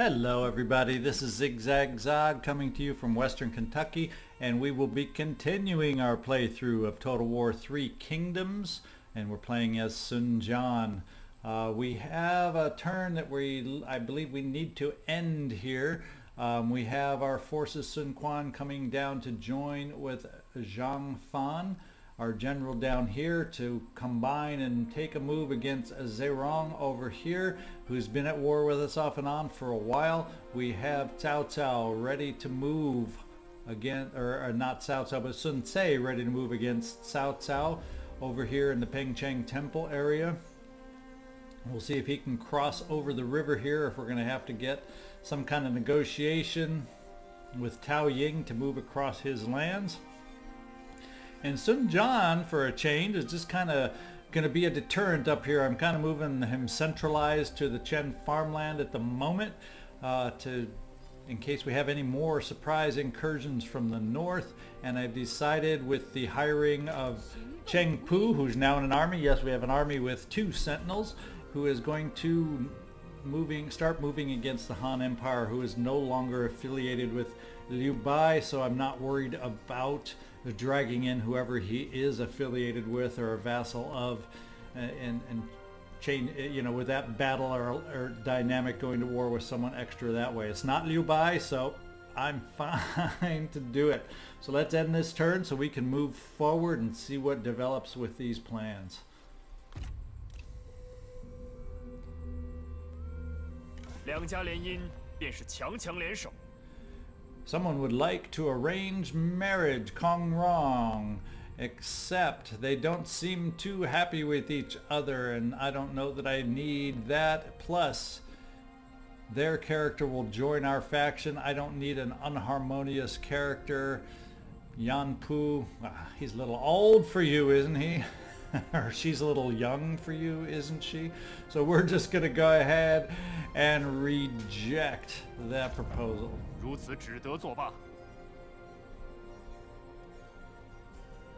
Hello everybody, this is ZigZagZog coming to you from Western Kentucky, and we will be continuing our playthrough of Total War 3 Kingdoms, and we're playing as Jian. We have a turn that I believe we need to end here. We have our forces Sun Quan coming down to join with Zhang Fan, our general down here, to combine and take a move against Zerong over here, who's been at war with us off and on for a while. We have Cao Cao ready to move again, or not Cao Cao, but Sun Ce ready to move against Cao Cao over here in the Pengcheng Temple area. We'll see if he can cross over the river here, if we're going to have to get some kind of negotiation with Tao Ying to move across his lands. And Sun Jian, for a change, is just kind of going to be a deterrent up here. I'm kind of moving him centralized to the Chen farmland at the moment, in case we have any more surprise incursions from the north. And I've decided, with the hiring of Cheng Pu, who's now in an army, yes, we have an army with 2 sentinels, who is going to start moving against the Han Empire, who is no longer affiliated with Liu Bai, so I'm not worried about dragging in whoever he is affiliated with or a vassal of, and change, with that battle or dynamic, going to war with someone extra that way. It's not Liu Bai, so I'm fine to do it. So let's end this turn so we can move forward and see what develops with these plans. Someone would like to arrange marriage, Kong Rong, except they don't seem too happy with each other, and I don't know that I need that. Plus, their character will join our faction. I don't need an unharmonious character. Yan Pu, he's a little old for you, isn't he? Or she's a little young for you, isn't she? So we're just going to go ahead and reject that proposal.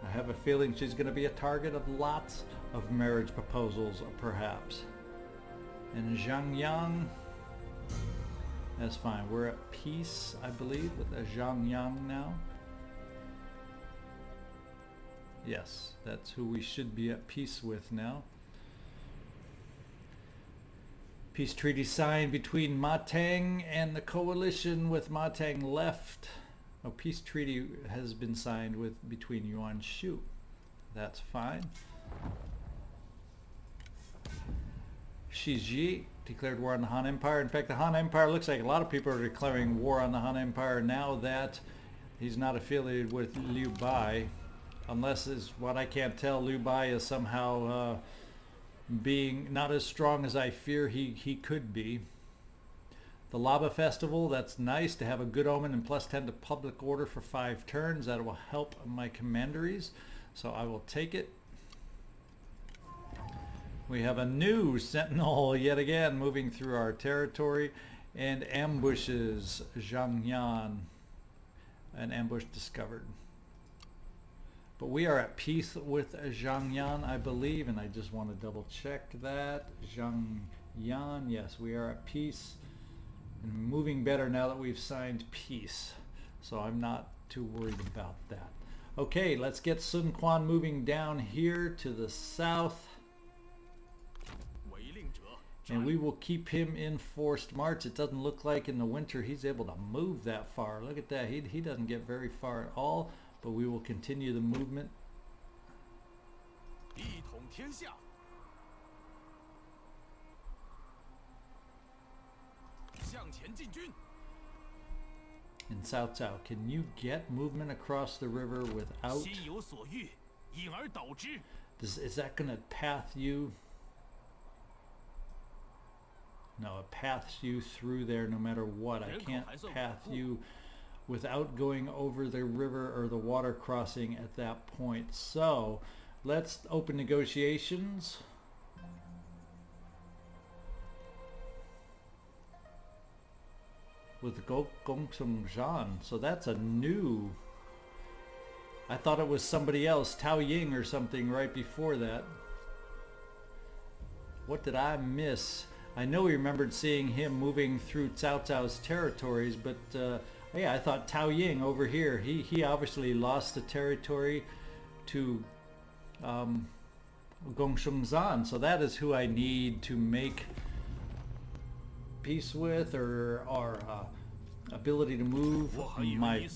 I have a feeling she's going to be a target of lots of marriage proposals, perhaps. And Zhang Yang, that's fine. We're at peace, I believe, with Zhang Yang now. Yes, that's who we should be at peace with now. Peace treaty signed between Ma Teng and the coalition with Ma Teng left. Oh, peace treaty has been signed between Yuan Shu. That's fine. Shi Ji declared war on the Han Empire. In fact, the Han Empire looks like a lot of people are declaring war on the Han Empire now that he's not affiliated with Liu Bai. Unless, is what I can't tell, Liu Bai is somehow being not as strong as I fear he could be. The Lava Festival, that's nice to have a good omen and +10 to public order for 5 turns. That will help my commanderies, so I will take it. We have a new sentinel yet again moving through our territory, and ambushes Zhang Yan. An ambush discovered. But we are at peace with Zhang Yan, I believe, and I just want to double check that. Zhang Yan, yes, we are at peace and moving better now that we've signed peace. So I'm not too worried about that. Okay, let's get Sun Quan moving down here to the south. And we will keep him in forced march. It doesn't look like in the winter he's able to move that far. Look at that, he doesn't get very far at all. But we will continue the movement. And Cao Cao, can you get movement across the river without... Is that going to path you? No, it paths you through there no matter what. I can't path you without going over the river or the water crossing at that point. So let's open negotiations. With Gongsun Zhan. So that's a new... I thought it was somebody else, Tao Ying or something right before that. What did I miss? I know we remembered seeing him moving through Cao Cao's territories, but yeah, I thought Tao Ying over here, he obviously lost the territory to Gongshengzan, so that is who I need to make peace with, or ability to move my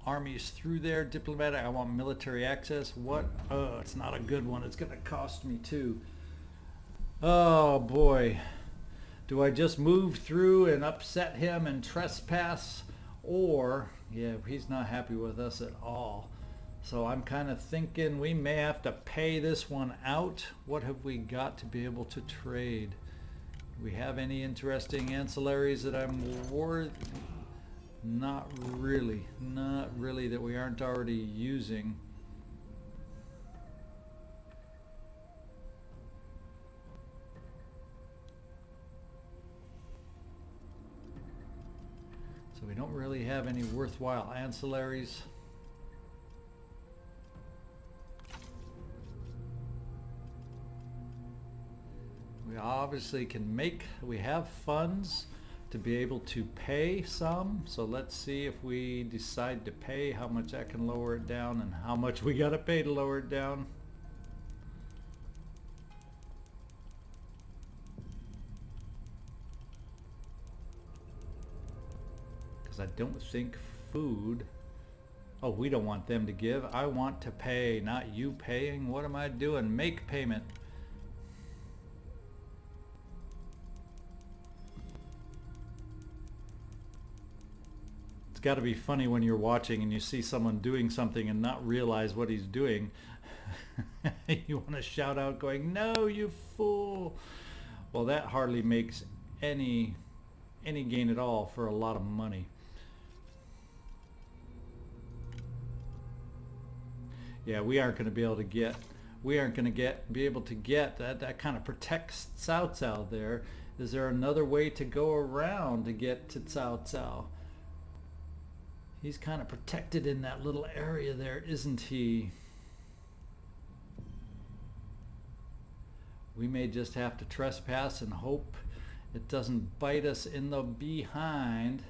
armies through there. Diplomatic, I want military access. What? Oh, it's not a good one. It's gonna cost me too. Oh boy. Do I just move through and upset him and trespass? Or, yeah, he's not happy with us at all. So I'm kind of thinking we may have to pay this one out. What have we got to be able to trade? Do we have any interesting ancillaries that I'm worth? Not really. Not really, that we aren't already using. So we don't really have any worthwhile ancillaries. We obviously can make, we have funds to be able to pay some. So let's see if we decide to pay, how much that can lower it down and how much we gotta pay to lower it down. Because I don't think food, oh, we don't want them to give. I want to pay, not you paying. What am I doing? Make payment. Got to be funny when you're watching and you see someone doing something and not realize what he's doing. You want to shout out going, no, you fool. Well, that hardly makes any gain at all for a lot of money. Yeah, we aren't going to be able to get, be able to get that. That kind of protects Cao Cao there. Is there another way to go around to get to Cao Cao? He's kind of protected in that little area there, isn't he? We may just have to trespass and hope it doesn't bite us in the behind.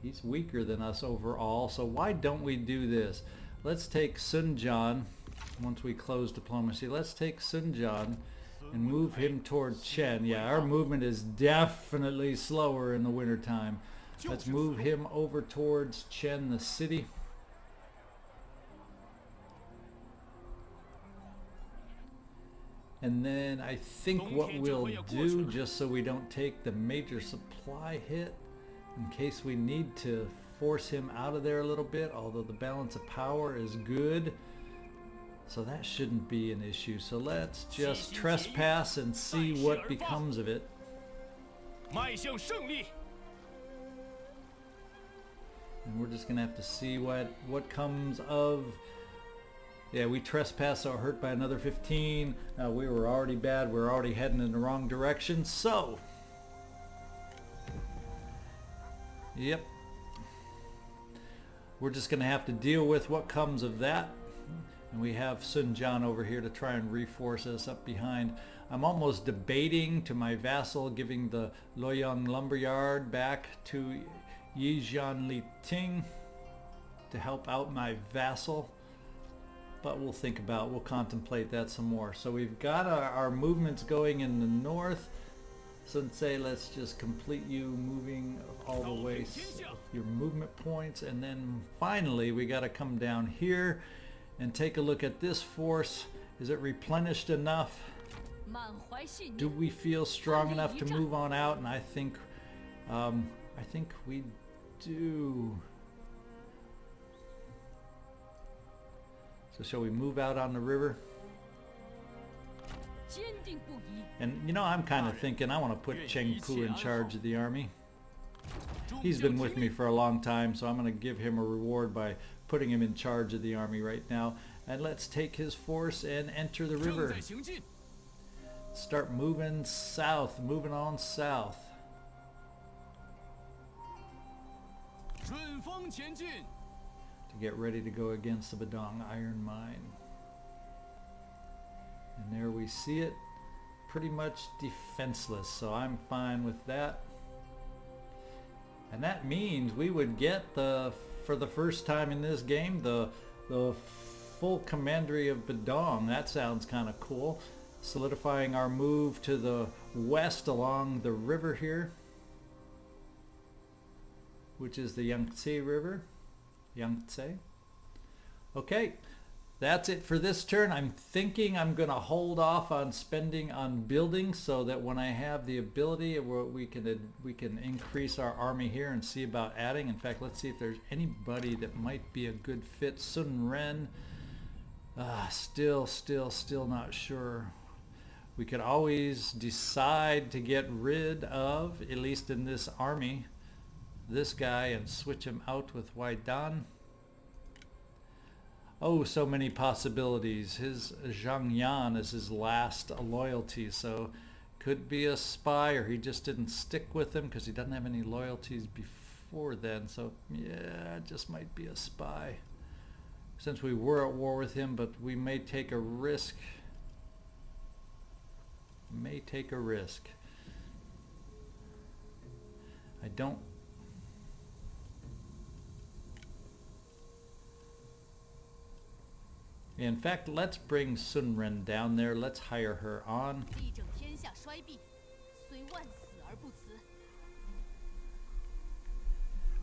He's weaker than us overall, so why don't we do this? Let's take Sun Jian, once we close diplomacy, let's take Sun Jian and move him toward Chen. Yeah, our movement is definitely slower in the wintertime. Let's move him over towards Chen, the city. And then I think what we'll do, just so we don't take the major supply hit, in case we need to force him out of there a little bit, although the balance of power is good. So that shouldn't be an issue. So let's just trespass and see what becomes of it. And we're just gonna have to see what comes of. Yeah, we trespass, so hurt by another 15. We were already bad. We're already heading in the wrong direction. So, yep, we're just gonna have to deal with what comes of that. And we have Sun Jian over here to try and reinforce us up behind. I'm almost debating to my vassal giving the Luoyang lumberyard back to Yijian Li Ting to help out my vassal, but we'll contemplate that some more. So we've got our movements going in the north. Sensei, let's just complete you moving all the way your movement points, and then finally we got to come down here and take a look at this force. Is it replenished enough? Do we feel strong enough to move on out? And I think we do. So shall we move out on the river? And you know, I'm kind of thinking I want to put Cheng Pu in charge of the army. He's been with me for a long time, so I'm going to give him a reward by putting him in charge of the army right now. And let's take his force and enter the river. Start moving south, moving on south. To get ready to go against the Badong Iron Mine. And there we see it. pretty much defenseless, so I'm fine with that. And that means we would get for the first time in this game, the full Commanderie of Bedong. That sounds kind of cool. Solidifying our move to the west along the river here, which is the Yangtze River. Yangtze. Okay, that's it for this turn. I'm thinking I'm going to hold off on spending on building so that when I have the ability, we can increase our army here and see about adding. In fact, let's see if there's anybody that might be a good fit. Sun Ren, still not sure. We could always decide to get rid of, at least in this army, this guy and switch him out with Waidan. Oh, so many possibilities. His Jian is his last loyalty, so could be a spy, or he just didn't stick with him because he doesn't have any loyalties before then. So yeah, it just might be a spy. Since we were at war with him, but we may take a risk. May take a risk. I don't. In fact, let's bring Sun Ren down there. Let's hire her on.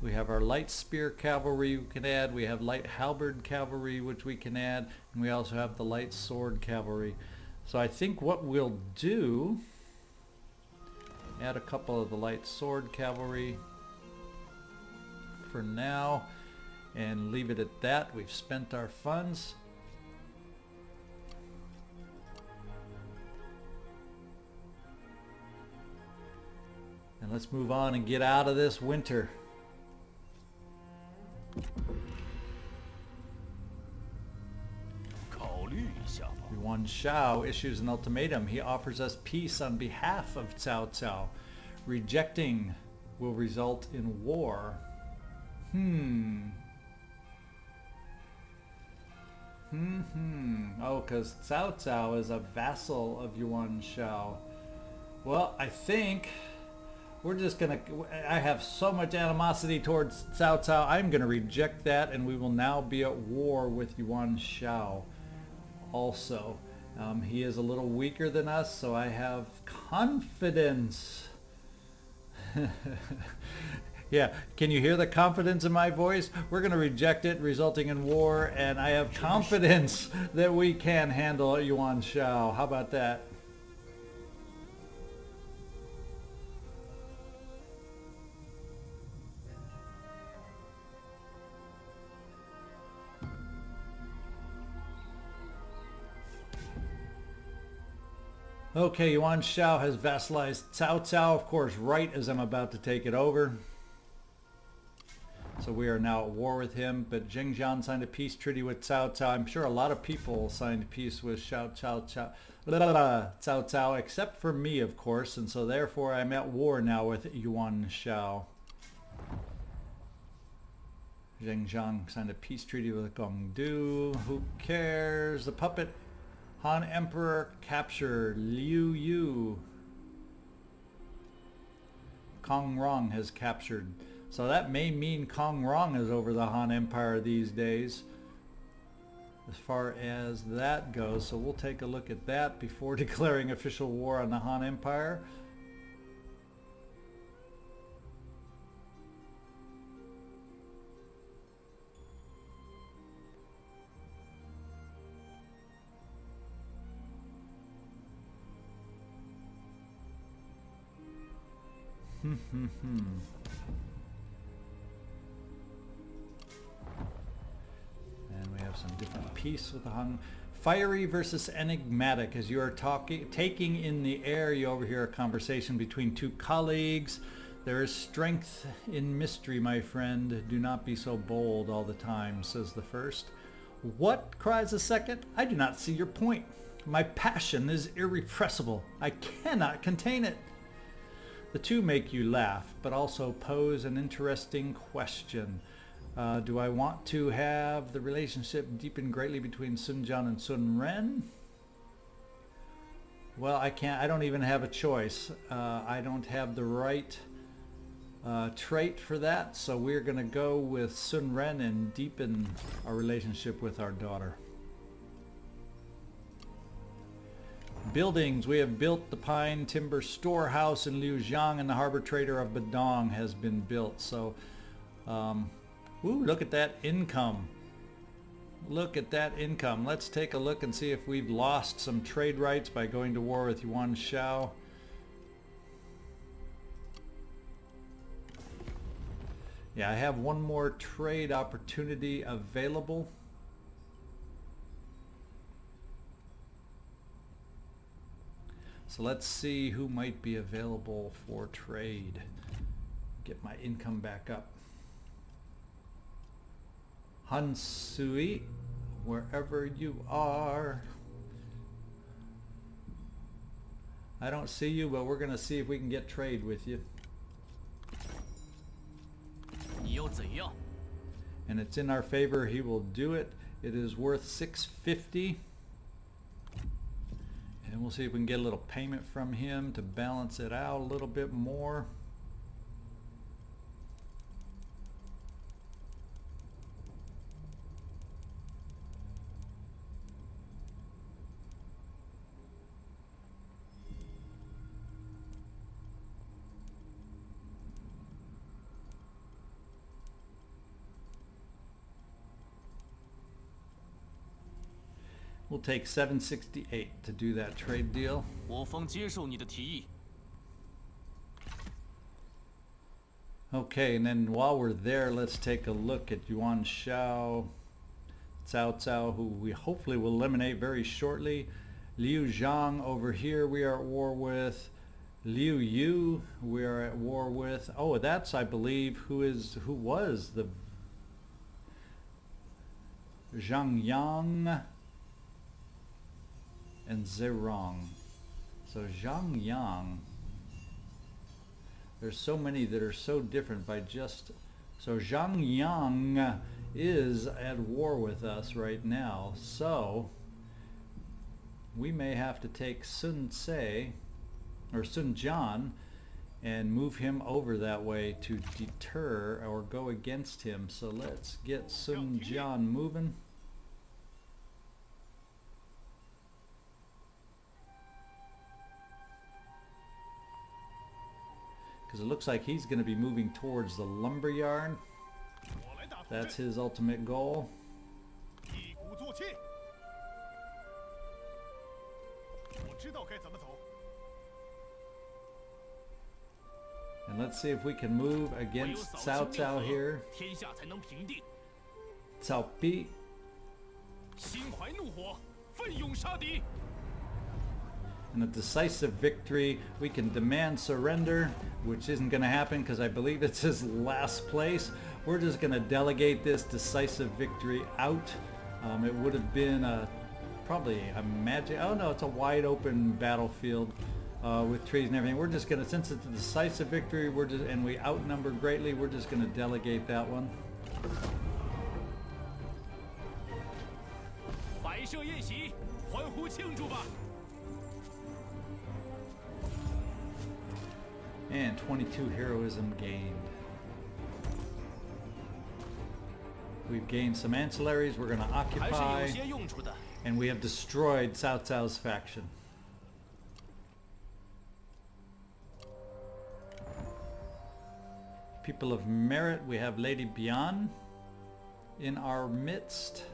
We have our light spear cavalry we can add. We have light halberd cavalry which we can add. And we also have the light sword cavalry. So I think what we'll do, add a couple of the light sword cavalry for now and leave it at that. We've spent our funds. And let's move on and get out of this winter. Yuan Shao issues an ultimatum. He offers us peace on behalf of Cao Cao. Rejecting will result in war. Oh, because Cao Cao is a vassal of Yuan Shao. Well, I think we're just gonna, I have so much animosity towards Cao Cao, I'm gonna reject that, and we will now be at war with Yuan Shao also. He is a little weaker than us, so I have confidence. Yeah, can you hear the confidence in my voice? We're gonna reject it, resulting in war, and I have confidence that we can handle Yuan Shao. How about that? Okay, Yuan Shao has vassalized Cao Cao, of course, right as I'm about to take it over. So we are now at war with him, but Zheng Jian signed a peace treaty with Cao Cao. I'm sure a lot of people signed peace with Cao Cao, except for me, of course, and so therefore I'm at war now with Yuan Shao. Zheng Jian signed a peace treaty with Gongdu. Who cares? The puppet Han Emperor captured Liu Yu. Kong Rong has captured. So that may mean Kong Rong is over the Han Empire these days, as far as that goes. So we'll take a look at that before declaring official war on the Han Empire. And we have some different peace with the Han. Fiery versus enigmatic. As you are taking in the air, you overhear a conversation between two colleagues. There is strength in mystery, my friend. Do not be so bold all the time, says the first. What? Cries the second. I do not see your point. My passion is irrepressible. I cannot contain it. The two make you laugh, but also pose an interesting question. Do I want to have the relationship deepen greatly between Sun Jian and Sun Ren? Well, I don't even have a choice. I don't have the right trait for that, so we're going to go with Sun Ren and deepen our relationship with our daughter. Buildings. We have built the pine timber storehouse in Liujiang, and the harbor trader of Badong has been built. So, ooh, look at that income. Look at that income. Let's take a look and see if we've lost some trade rights by going to war with Yuan Shao. Yeah, I have one more trade opportunity available. So let's see who might be available for trade. Get my income back up. Han Sui, wherever you are. I don't see you, but we're going to see if we can get trade with you. And it's in our favor. He will do it. It is worth 650. And we'll see if we can get a little payment from him to balance it out a little bit more. We'll take 768 to do that trade deal. Okay, and then while we're there, let's take a look at Yuan Shao, Cao Cao, who we hopefully will eliminate very shortly. Liu Zhang over here we are at war with. Liu Yu we are at war with. Oh, that's, I believe, who was the Zhang Yang and Zerong. So Zhang Yang, there's so many that are so different by just, so Zhang Yang is at war with us right now, so we may have to take Sun Ce or Sun Jian and move him over that way to deter or go against him. So let's get Sun Jian moving. Because it looks like he's going to be moving towards the lumber yard. That's his ultimate goal. And let's see if we can move against Cao Cao here. Cao Pi. And a decisive victory. We can demand surrender, which isn't going to happen because I believe it's his last place. We're just going to delegate this decisive victory out. It would have been probably a magic. Oh no, it's a wide open battlefield with trees and everything. We're just going to, since it's a decisive victory, and we outnumber greatly, we're just going to delegate that one. And 22 heroism gained. We've gained some ancillaries we're going to occupy, and we have destroyed Cao Cao's faction. People of merit, we have Lady Bian in our midst.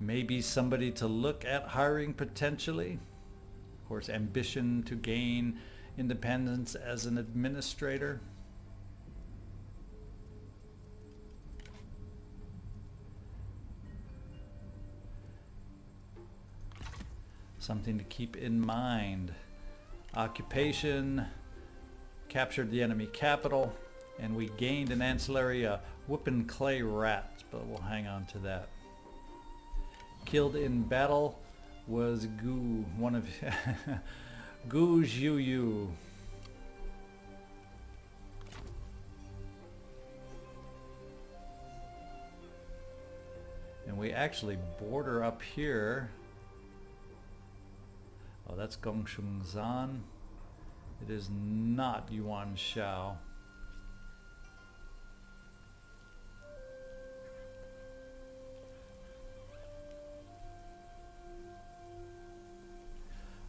Maybe somebody to look at hiring potentially. Of course, ambition to gain independence as an administrator. Something to keep in mind. Occupation, captured the enemy capital, and we gained an ancillary, whoopin' clay rat, but we'll hang on to that. Killed in battle was Gu, one of Gu Zhu Yu. And we actually border up here. Oh, that's Gongshung Zan. It is not Yuan Shao.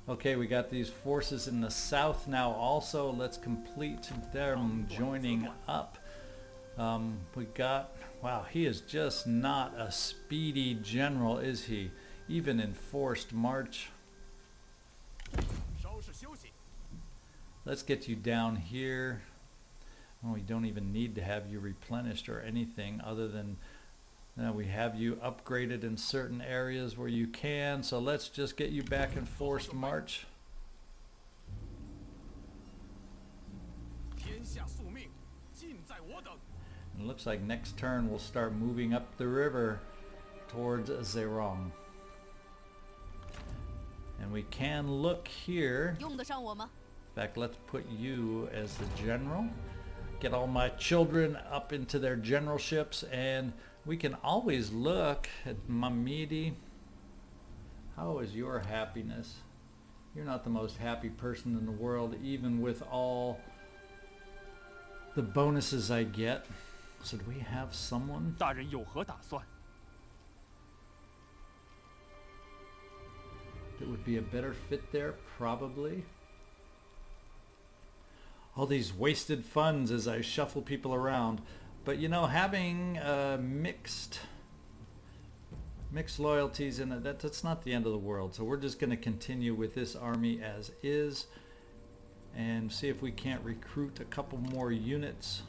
Okay, we got these forces in the south now also. Let's complete them joining up. We got, wow, he is just not a speedy general, is he? Even in forced march. Let's get you down here. Oh, we don't even need to have you replenished or anything other than we have you upgraded in certain areas where you can. So let's just get you back in forced march. It looks like next turn we'll start moving up the river towards Zerong. And we can look here. In fact, let's put you as the general. Get all my children up into their generalships, and we can always look at Mamidi. How is your happiness? You're not the most happy person in the world, even with all the bonuses I get. So do we have someone? 大人有何打算? That would be a better fit there, probably. All these wasted funds as I shuffle people around. But you know, having mixed loyalties in it, that's not the end of the world. So we're just going to continue with this army as is and see if we can't recruit a couple more units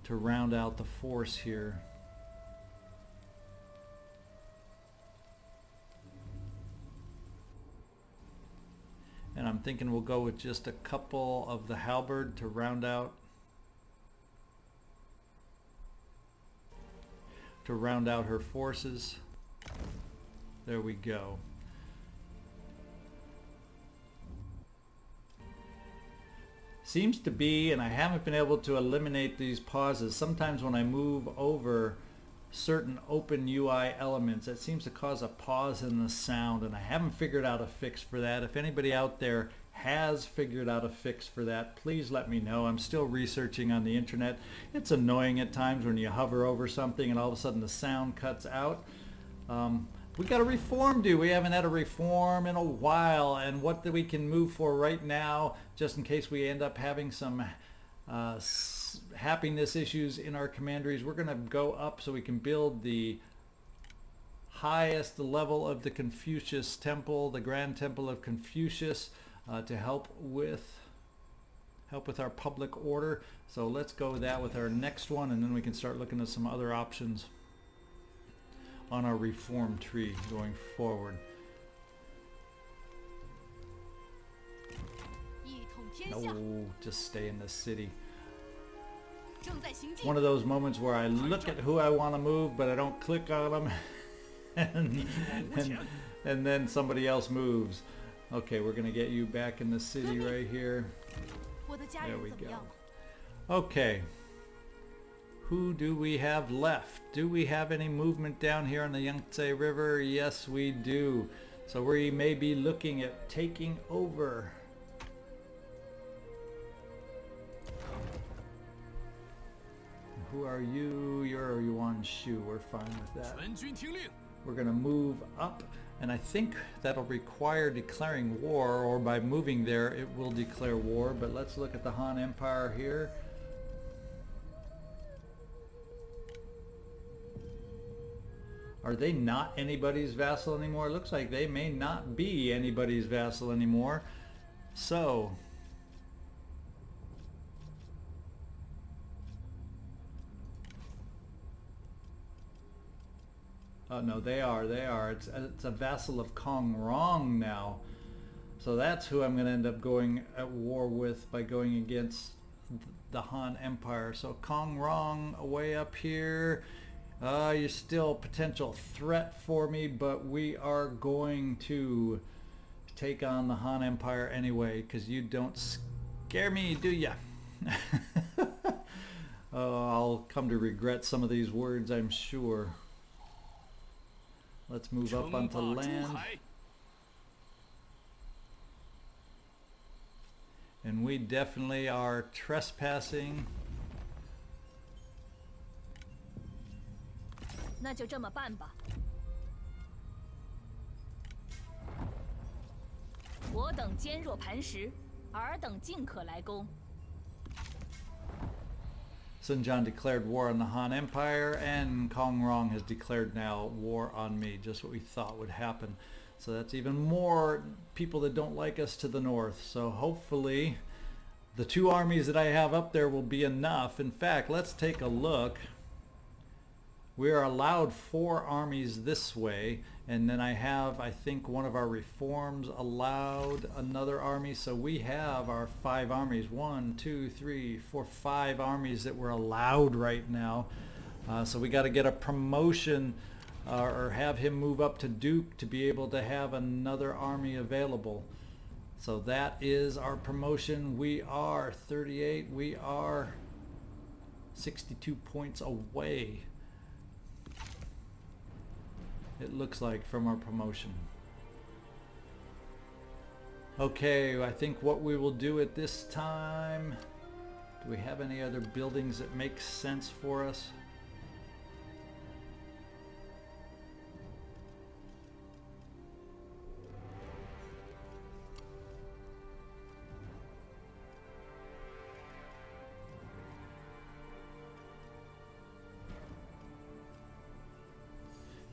to round out the force here. And I'm thinking we'll go with just a couple of the halberd to round out her forces. There we go. Seems to be, and I haven't been able to eliminate these pauses. Sometimes when I move over certain open UI elements, it seems to cause a pause in the sound, and I haven't figured out a fix for that. If anybody out there has figured out a fix for that, please let me know. I'm still researching on the internet. It's annoying at times when you hover over something and all of a sudden the sound cuts out. We got a reform due. We haven't had a reform in a while, and what that we can move for right now, just in case we end up having some happiness issues in our commanderies, we're going to go up so we can build the highest level of the Confucius Temple, the Grand Temple of Confucius, to help with our public order. So let's go with that with our next one, and then we can start looking at some other options on our reform tree going forward. No, just stay in the city. One of those moments where I look at who I want to move, but I don't click on them, and then somebody else moves. Okay, we're gonna get you back in the city right here. There we go. Okay, who do we have left? Do we have any movement down here on the Yangtze River? Yes, we do. So we may be looking at taking over. Who are you? You're Yuan Shu. We're fine with that. We're going to move up, and I think that'll require declaring war, or by moving there it will declare war. But let's look at the Han Empire here. Are they not anybody's vassal anymore? It looks like they may not be anybody's vassal anymore. So oh no, they are. It's a vassal of Kong Rong now. So that's who I'm going to end up going at war with by going against the Han Empire. So Kong Rong way up here. You're still a potential threat for me, but we are going to take on the Han Empire anyway, because you don't scare me, do ya? I'll come to regret some of these words, I'm sure. Let's move up onto land. And we definitely are trespassing. 那就这么办吧。我等坚若磐石，尔等尽可来攻。 Sun Jian declared war on the Han Empire, and Kong Rong has declared now war on me, just what we thought would happen. So that's even more people that don't like us to the north. So hopefully the 2 armies that I have up there will be enough. In fact, let's take a look. We are allowed 4 armies this way, and then I have, I think, one of our reforms allowed another army. So we have our 5 armies, 1, 2, 3, 4, 5 armies that we're allowed right now. So we got to get a promotion or have him move up to Duke to be able to have another army available. So that is our promotion. We are 38, we are 62 points away, it looks like, from our promotion. Okay, I think what we will do at this time, do we have any other buildings that make sense for us?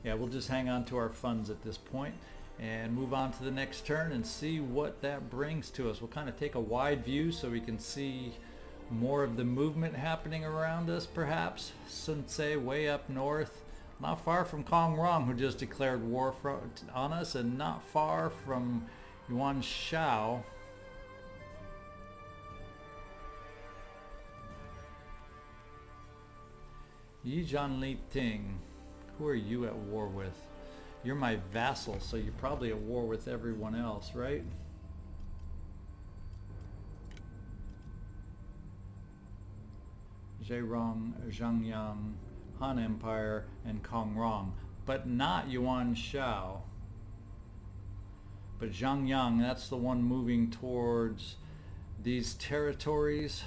Yeah, we'll just hang on to our funds at this point and move on to the next turn and see what that brings to us. We'll kind of take a wide view so we can see more of the movement happening around us, perhaps. Sun Tse way up north, not far from Kong Rong, who just declared war on us, and not far from Yuan Shao. Yi Zhan Li Ting. Who are you at war with? You're my vassal, so you're probably at war with everyone else, right? Zheirong, Zhangyang, Han Empire, and Kong Rong, but not Yuan Shao. But Zhangyang, that's the one moving towards these territories.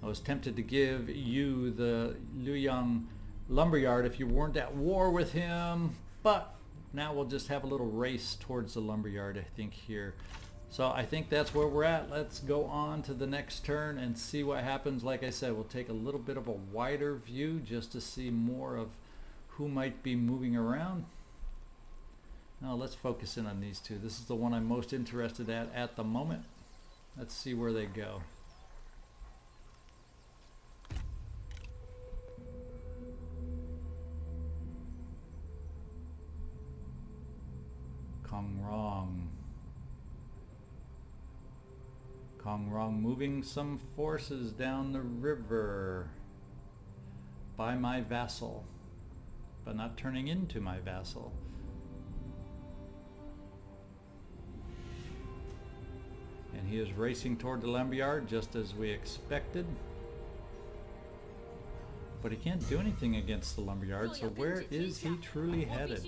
I was tempted to give you the Luoyang lumberyard if you weren't at war with him, but now we'll just have a little race towards the lumberyard, I think, here. So I think that's where we're at. Let's go on to the next turn and see what happens. Like I said, we'll take a little bit of a wider view just to see more of who might be moving around. Now let's focus in on these 2. This is the one I'm most interested at the moment. Let's see where they go. Kong Rong. Kong Rong moving some forces down the river by my vassal, but not turning into my vassal. And he is racing toward the lumberyard just as we expected. But he can't do anything against the lumberyard, so where is he truly headed?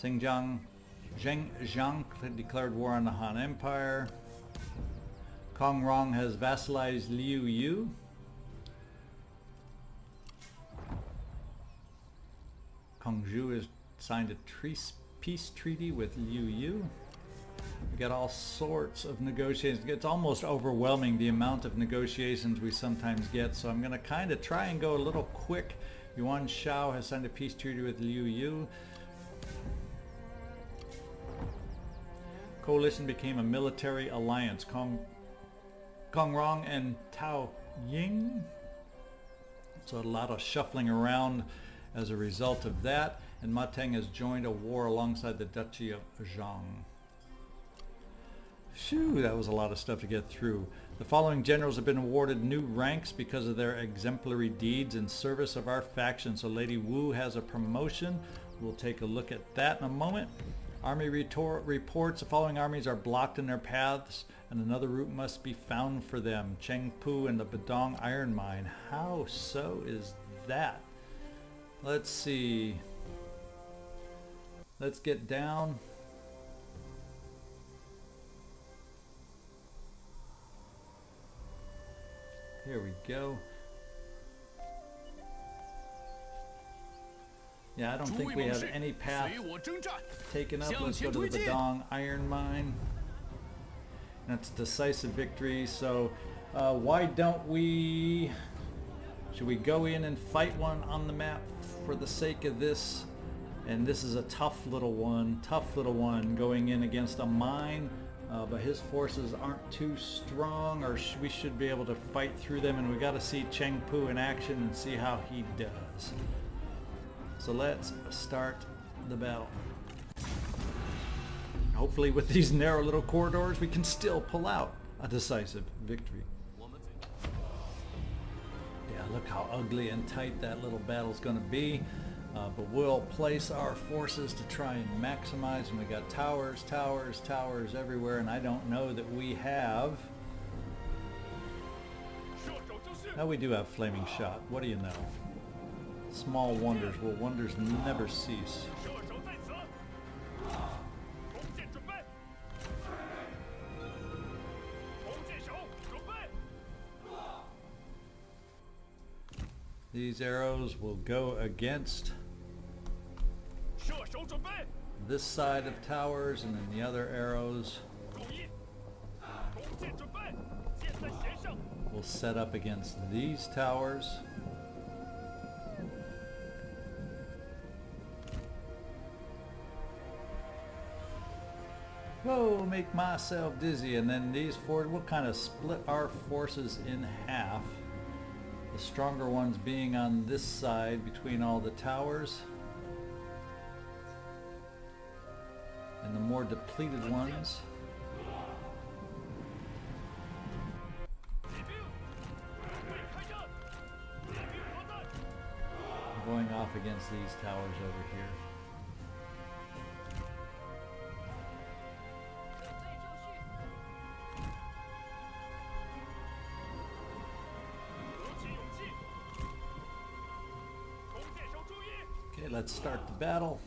Xinjiang, Zhang declared war on the Han Empire. Kong Rong has vassalized Liu Yu. Kongzhou has signed a peace treaty with Liu Yu. We got all sorts of negotiations. It's almost overwhelming the amount of negotiations we sometimes get, so I'm going to kind of try and go a little quick. Yuan Shao has signed a peace treaty with Liu Yu. Coalition became a military alliance. Kong Rong and Tao Ying. So a lot of shuffling around as a result of that. And Ma Teng has joined a war alongside the Duchy of Zhang. Phew, that was a lot of stuff to get through. The following generals have been awarded new ranks because of their exemplary deeds in service of our faction. So Lady Wu has a promotion. We'll take a look at that in a moment. Army reports the following armies are blocked in their paths and another route must be found for them. Chengpu and the Badong iron mine. How so is that? Let's see. Let's get down. Here we go. Yeah, I don't think we have any path taken up. Let's go to the Badong iron mine. That's decisive victory. So why don't we... Should we go in and fight one on the map for the sake of this? And this is a tough little one going in against a mine. But his forces aren't too strong, or we should be able to fight through them, and we got to see Chengpu in action and see how he does. So let's start the battle. Hopefully with these narrow little corridors we can still pull out a decisive victory. Yeah, look how ugly and tight that little battle's going to be. But we'll place our forces to try and maximize, and we got towers everywhere, and I don't know that we have... Now we do have flaming shot. What do you know? Small wonders. Will wonders never cease? These arrows will go against this side of towers, and then the other arrows will set up against these towers. Whoa, make myself dizzy. And then these four, we'll kind of split our forces in half. The stronger ones being on this side between all the towers, and the more depleted ones going off against these towers over here. Okay, let's start the battle.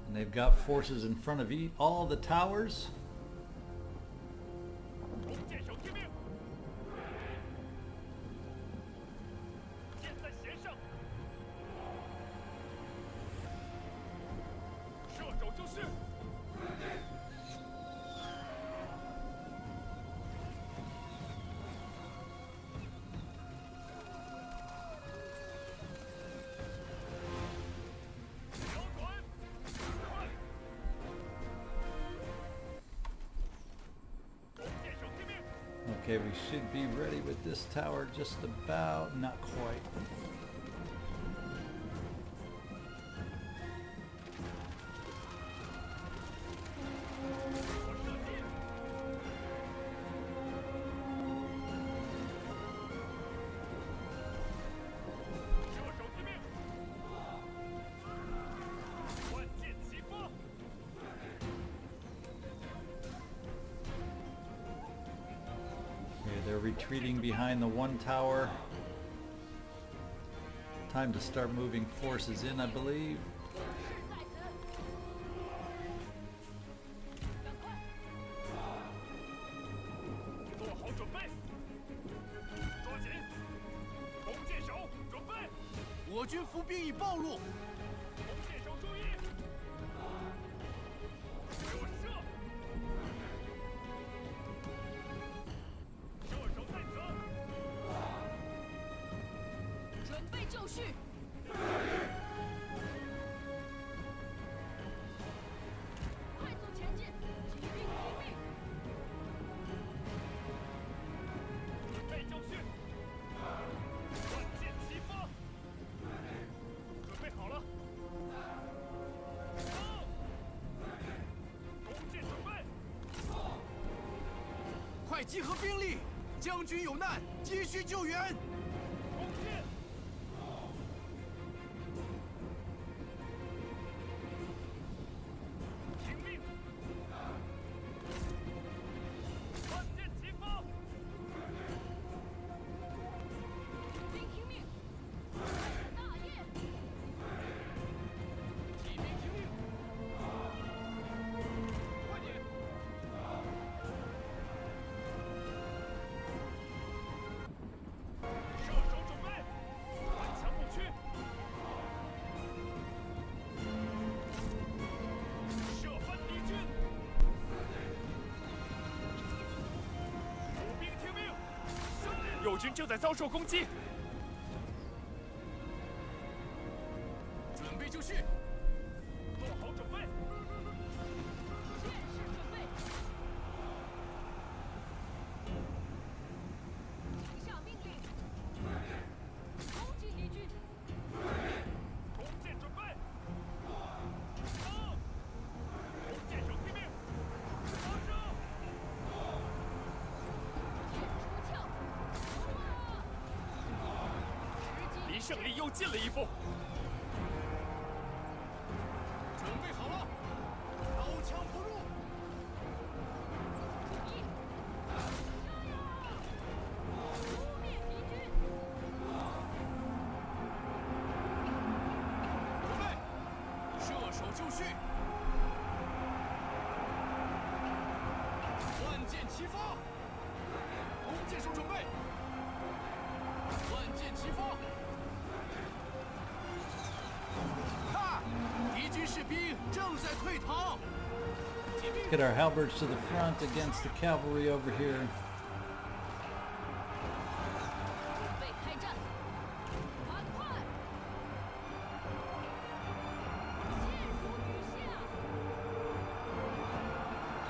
And they've got forces in front of all the towers. Okay, we should be ready with this tower just about, not quite. They're retreating behind the one tower. Time to start moving forces in, I believe. 集合兵力，将军有难，急需救援。攻击！听命！万箭齐发！兵听命！大业！骑兵听命！快点！射手准备，顽强不屈。射翻敌军！步兵听命！胜利！友军正在遭受攻击。准备就绪。做好准备。剑士准备。下命令。攻击敌军。弓箭准备。攻！箭手听命。发射！出鞘。离胜利又近了一步。准备好了，刀枪不入。扑灭敌军。准备，射手就绪。万箭齐发。弓箭手准备。万箭齐发。看，敌军士兵正在退逃。 Get our halberds to the front against the cavalry over here. 准备开战，赶快！箭如雨下，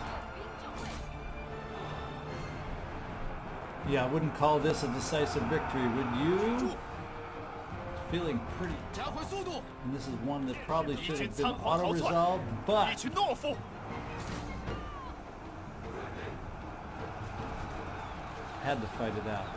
练兵就位。 Yeah, I wouldn't call this a decisive victory, would you? Feeling pretty 加快速度。 and this is one that probably 敌 should 军 have 仓 been 皇逃窜， auto-resolved, 一 but 群懦夫。 had to fight it out.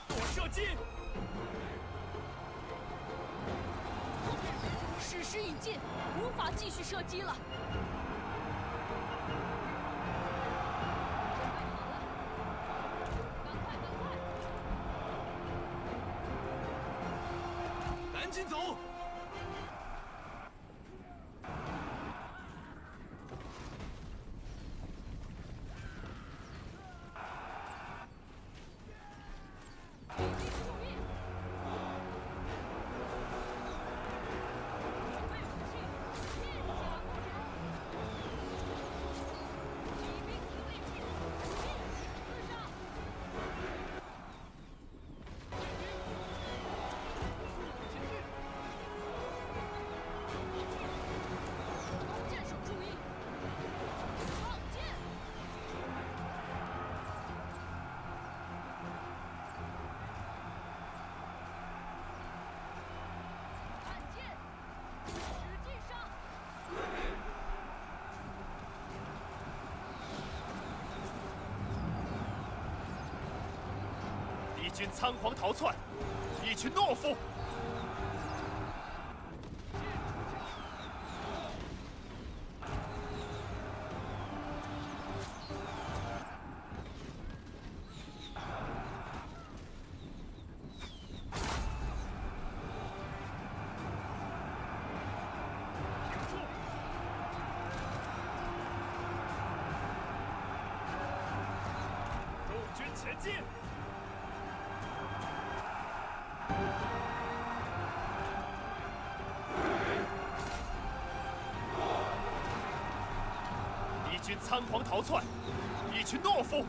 多射击！矢石已尽，无法继续射击了。赶快，赶快！赶紧走。敌军注意！准备武器，剑甲布置。骑兵听令，剑士自上。弓箭手注意，放箭！看剑，使劲上！敌军仓皇逃窜，一群懦夫。停住！众军前进！敌军仓皇逃窜，一群懦夫。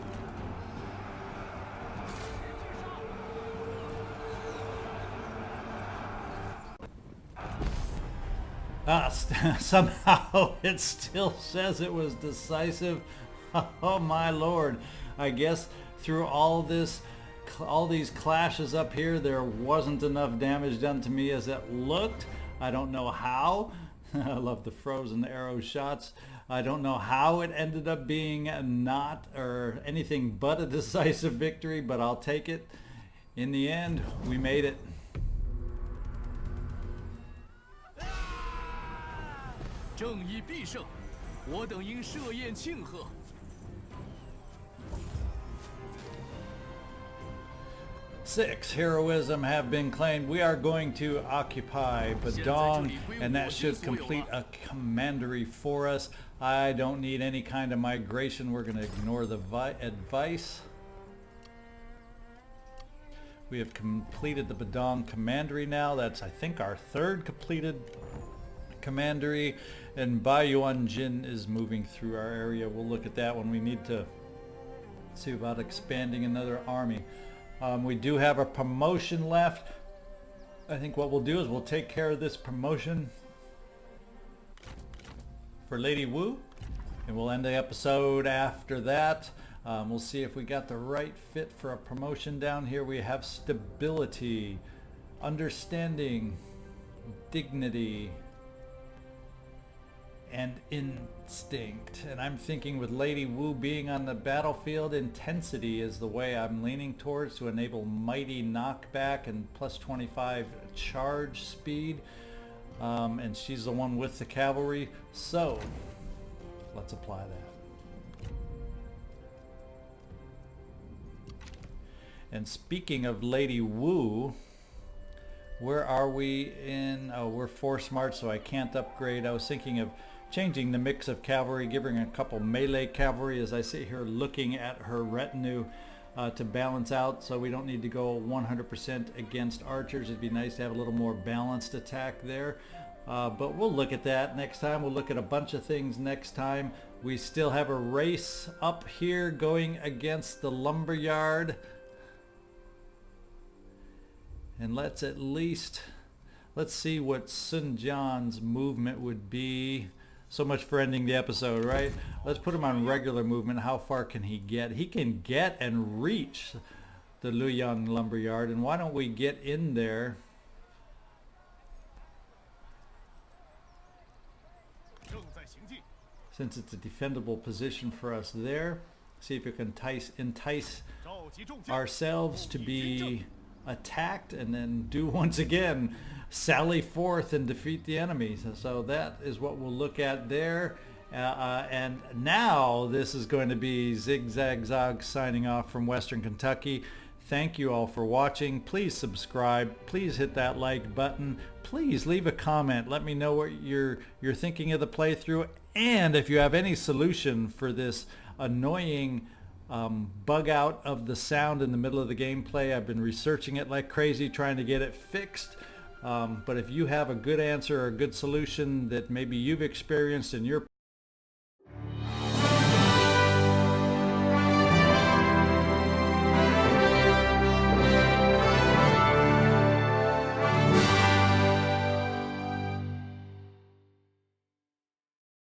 Somehow it still says it was decisive. Oh my lord. I guess through all these clashes up here, there wasn't enough damage done to me as it looked. I don't know how. I love the frozen arrow shots. I don't know how it ended up being not or anything but a decisive victory, but I'll take it. In the end, we made it. 正义必胜，我等应设宴庆贺。 6 heroism have been claimed. We are going to occupy Badong, and that should complete a commandery for us. I don't need any kind of migration. We're going to ignore the advice. We have completed the Badong commandery now. That's, I think, our third completed commandery. And Baiyuan Jin is moving through our area. We'll look at that when we need to see about expanding another army. We do have a promotion left. I think what we'll do is we'll take care of this promotion for Lady Wu, and we'll end the episode after that. We'll see if we got the right fit for a promotion down here. We have stability, understanding, dignity, and instinct. And I'm thinking with Lady Wu being on the battlefield, intensity is the way I'm leaning towards to enable mighty knockback and plus 25 charge speed. And she's the one with the cavalry. So let's apply that. And speaking of Lady Wu, where are we in? Oh, we're 4 smart, so I can't upgrade. I was thinking of changing the mix of cavalry, giving a couple melee cavalry as I sit here looking at her retinue to balance out, so we don't need to go 100% against archers. It'd be nice to have a little more balanced attack there. But we'll look at that next time. We'll look at a bunch of things next time. We still have a race up here going against the lumberyard. And let's see what Sun Jian's movement would be. So much for ending the episode, right? Let's put him on regular movement. How far can he get? He can get and reach the Luoyang lumberyard. And why don't we get in there? Since it's a defendable position for us there. See if we can entice ourselves to be attacked and then do once again sally forth and defeat the enemy. So that is what we'll look at there. And now this is going to be ZigZagZog signing off from Western Kentucky. Thank you all for watching. Please subscribe. Please hit that like button. Please leave a comment. Let me know what you're thinking of the playthrough, and if you have any solution for this annoying bug out of the sound in the middle of the gameplay. I've been researching it like crazy, trying to get it fixed. But if you have a good answer or a good solution that maybe you've experienced in your